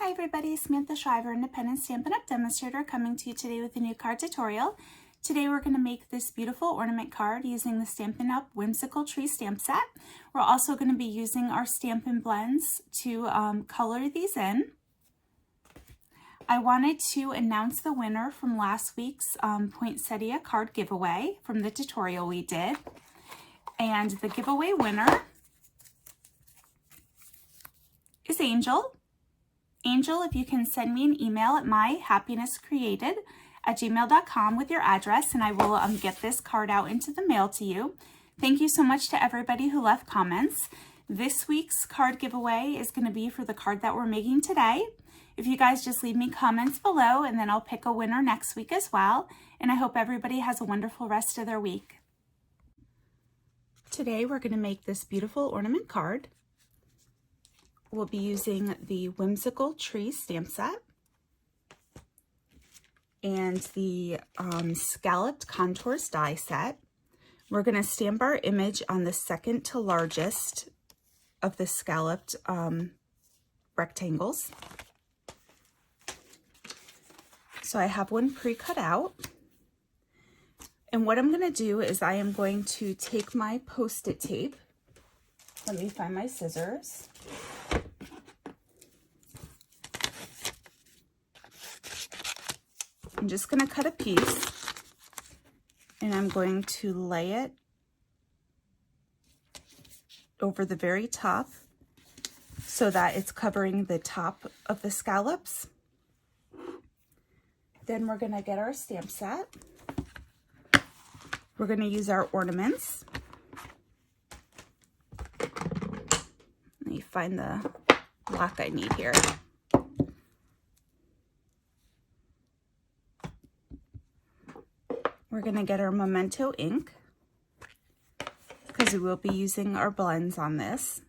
Hi everybody, Samantha Shriver, Independent Stampin' Up! Demonstrator, coming to you today with a new card tutorial. Today we're going to make this beautiful ornament card using the Stampin' Up! Whimsical tree stamp set. We're also going to be using our Stampin' Blends to color these in. I wanted to announce the winner from last week's poinsettia card giveaway from the tutorial we did. And the giveaway winner is Angel. Angel, if you can send me an email at myhappinesscreated@gmail.com with your address, and I will get this card out into the mail to you. Thank you so much to everybody who left comments. This week's card giveaway is going to be for the card that we're making today. If you guys just leave me comments below, and then I'll pick a winner next week as well. And I hope everybody has a wonderful rest of their week. Today we're going to make this beautiful ornament card. We'll be using the Whimsical tree stamp set and the scalloped contours die set. We're going to stamp our image on the second to largest of the scalloped rectangles. So I have one pre-cut out. And what I'm going to do is I am going to take my Post-it tape. Let me find my scissors. I'm just going to cut a piece, and I'm going to lay it over the very top so that it's covering the top of the scallops. Then we're going to get our stamp set. We're going to use our ornaments. Let me find the block I need here. We're going to get our Memento ink because we will be using our blends on this.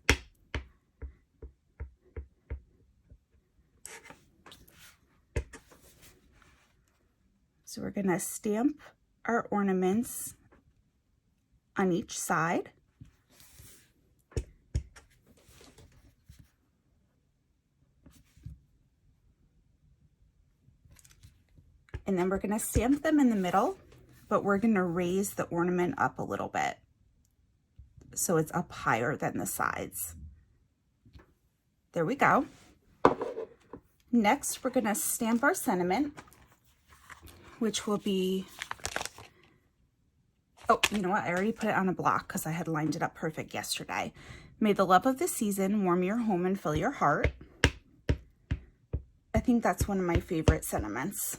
So we're going to stamp our ornaments on each side. And then we're going to stamp them in the middle, but we're going to raise the ornament up a little bit so it's up higher than the sides. There we go. Next, we're going to stamp our sentiment, which will be, oh, you know what? I already put it on a block because I had lined it up perfect yesterday. May the love of the season warm your home and fill your heart. I think that's one of my favorite sentiments.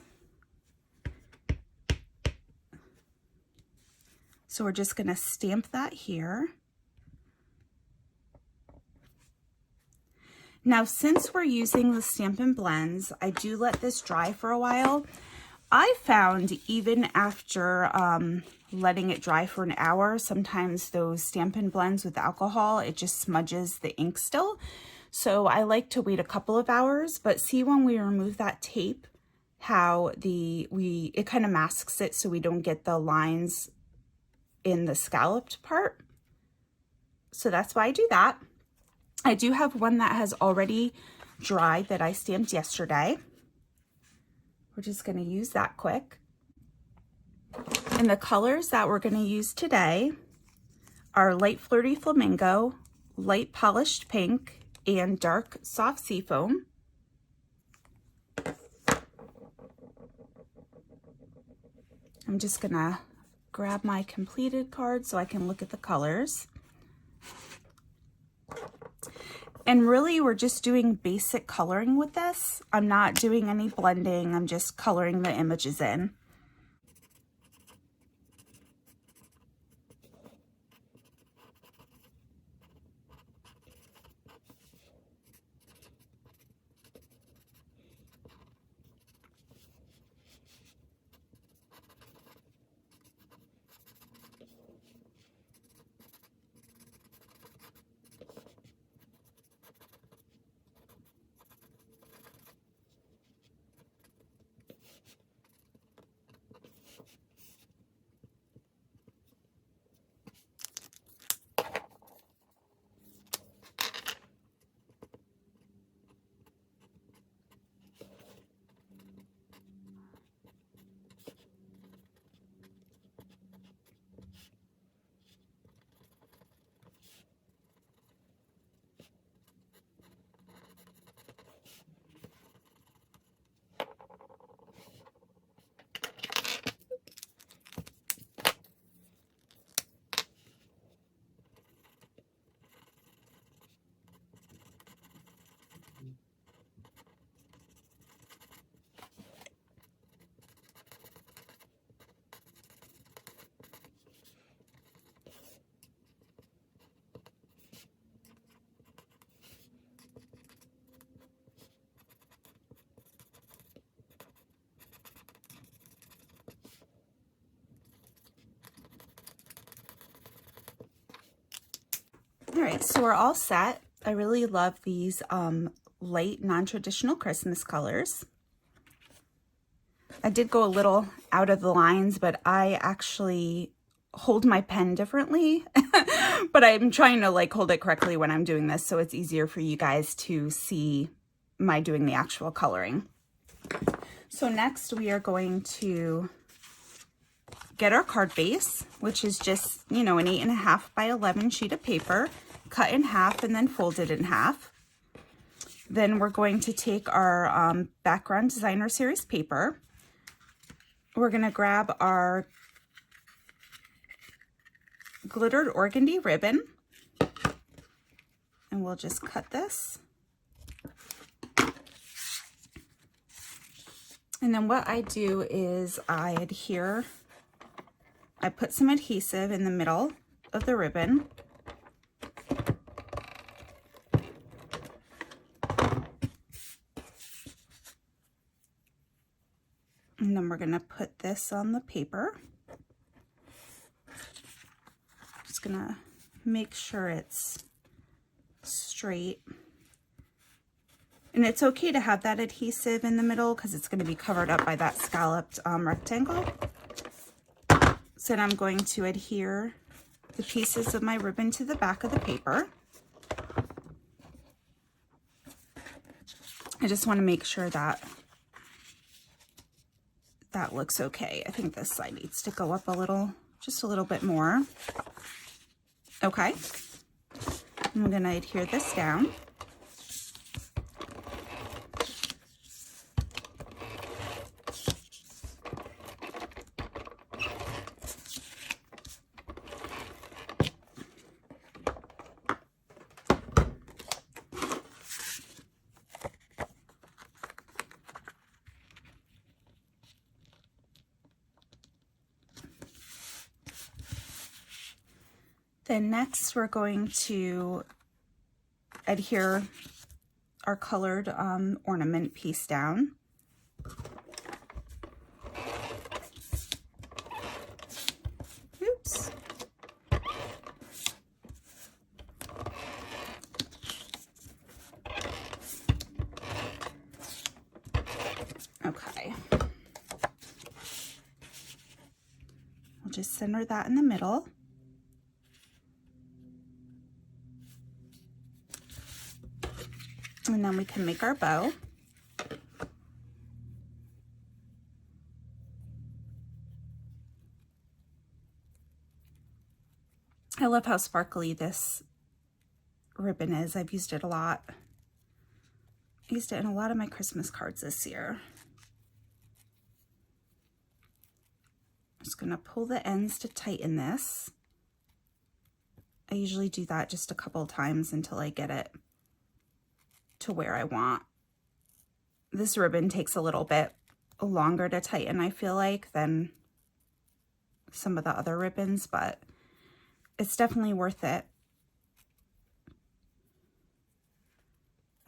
So we're just going to stamp that here. Now, since we're using the Stampin' Blends, I do let this dry for a while. I found even after letting it dry for an hour, sometimes those Stampin' Blends with alcohol, it just smudges the ink still. So I like to wait a couple of hours, but see when we remove that tape, how it kind of masks it so we don't get the lines in the scalloped part. So that's why I do that. I do have one that has already dried that I stamped yesterday. We're just going to use that quick. And the colors that we're going to use today are light flirty flamingo, light polished pink, and dark soft seafoam. I'm just going to grab my completed card so I can look at the colors. And really, we're just doing basic coloring with this. I'm not doing any blending. I'm just coloring the images in. All right, so we're all set. I really love these light, non-traditional Christmas colors. I did go a little out of the lines, but I actually hold my pen differently, but I'm trying to like hold it correctly when I'm doing this so it's easier for you guys to see my doing the actual coloring. So next we are going to get our card base, which is just, you know, an 8.5 by 11 sheet of paper, cut in half and then folded in half. Then we're going to take our background designer series paper. We're going to grab our glittered organdy ribbon and we'll just cut this. And then what I do is I put some adhesive in the middle of the ribbon. And then we're going to put this on the paper. Just going to make sure it's straight. And it's okay to have that adhesive in the middle because it's going to be covered up by that scalloped rectangle. So then I'm going to adhere the pieces of my ribbon to the back of the paper. I just want to make sure that that looks okay. I think this side needs to go up a little, just a little bit more. Okay. I'm going to adhere this down. Then next we're going to adhere our colored ornament piece down. Oops. Okay. We'll just center that in the middle. And then we can make our bow. I love how sparkly this ribbon is. I've used it a lot. I used it in a lot of my Christmas cards this year. I'm just going to pull the ends to tighten this. I usually do that just a couple times until I get it to where I want. This ribbon takes a little bit longer to tighten, I feel like, than some of the other ribbons, but it's definitely worth it.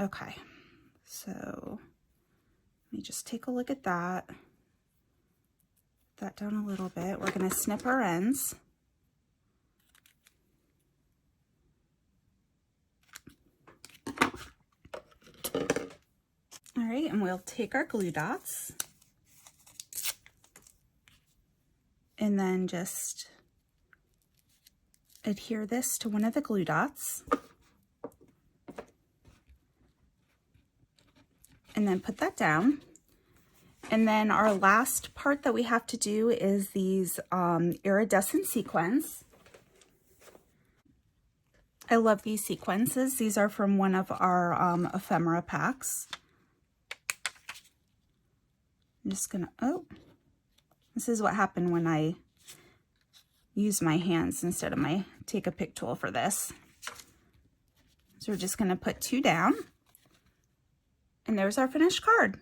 Okay, so let me just take a look at that. That down a little bit. We're going to snip our ends. All right, and we'll take our glue dots and then just adhere this to one of the glue dots and then put that down. And then our last part that we have to do is these iridescent sequins. I love these sequences. These are from one of our ephemera packs. I'm just gonna, oh, this is what happened when I use my hands instead of my take a pick tool for this. So we're just gonna put 2 down and there's our finished card.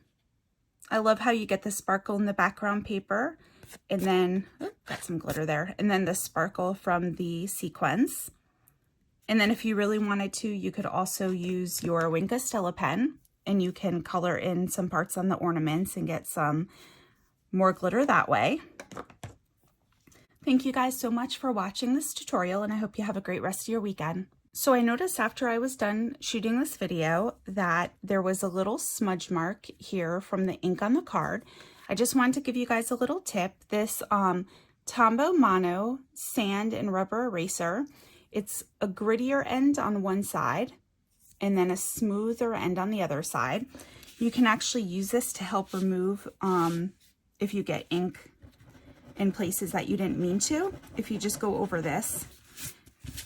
I love how you get the sparkle in the background paper and then, oh, got some glitter there, and then the sparkle from the sequins. And then if you really wanted to, you could also use your Whimsical pen and you can color in some parts on the ornaments and get some more glitter that way. Thank you guys so much for watching this tutorial, and I hope you have a great rest of your weekend. So I noticed after I was done shooting this video that there was a little smudge mark here from the ink on the card. I just wanted to give you guys a little tip. This Tombow Mono sand and rubber eraser, it's a grittier end on one side and then a smoother end on the other side. You can actually use this to help remove if you get ink in places that you didn't mean to, if you just go over this.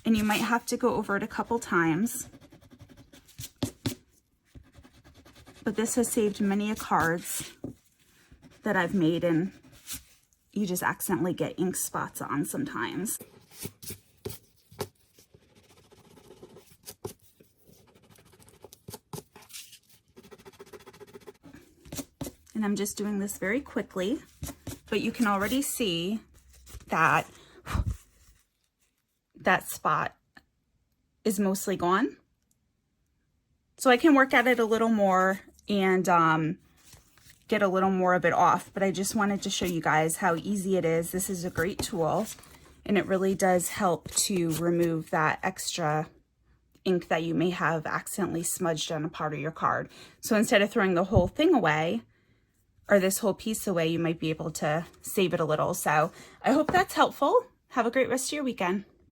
And you might have to go over it a couple times. But this has saved many a cards that I've made and you just accidentally get ink spots on sometimes. And I'm just doing this very quickly, but you can already see that that spot is mostly gone. So I can work at it a little more and get a little more of it off, but I just wanted to show you guys how easy it is. This is a great tool and it really does help to remove that extra ink that you may have accidentally smudged on a part of your card. So instead of throwing the whole thing away or this whole piece away, you might be able to save it a little. So I hope that's helpful. Have a great rest of your weekend.